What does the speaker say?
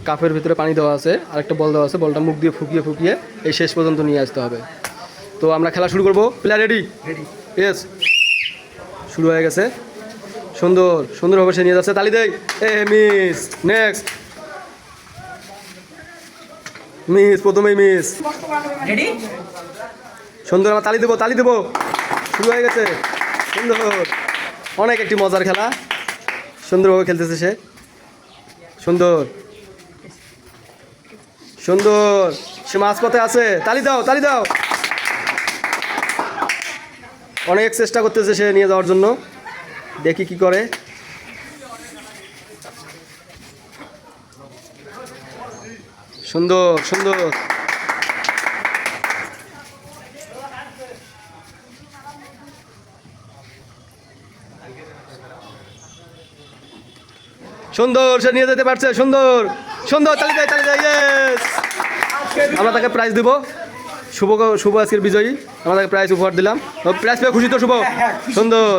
কাপের ভিতরে পানি দেওয়া আছে, আরেকটা বল দেওয়া আছে, বলটা মুখ দিয়ে ফুকিয়ে ফুকিয়ে এই শেষ পর্যন্ত নিয়ে আসতে হবে। তো আমরা খেলা শুরু করবো। Player ready? ইয়েস, শুরু হয়ে গেছে। সুন্দরভাবে সে নিয়ে যাচ্ছে, তালি দেই। এ মিস, নেক্সট মিস, প্রথমেই মিস। সুন্দর, আমরা তালি দেবো। শুরু হয়ে গেছে, সুন্দর। অনেক একটি মজার খেলা, সুন্দরভাবে খেলতেছে সে। সুন্দর, সে মাঝপথে আছে। তালি দাও। অনেক চেষ্টা করতেছে সে নিয়ে যাওয়ার জন্য, দেখি কি করে। সুন্দর, সে নিয়ে যেতে পারছে। সুন্দর, তালি দেয়। ইয়েস, আমরা তাকে প্রাইজ দিব। শুভ আজকের বিজয়ী, আমরা তাকে প্রাইজ উপহার দিলাম। প্রাইজ পেয়ে খুশি তো শুভ? সুন্দর।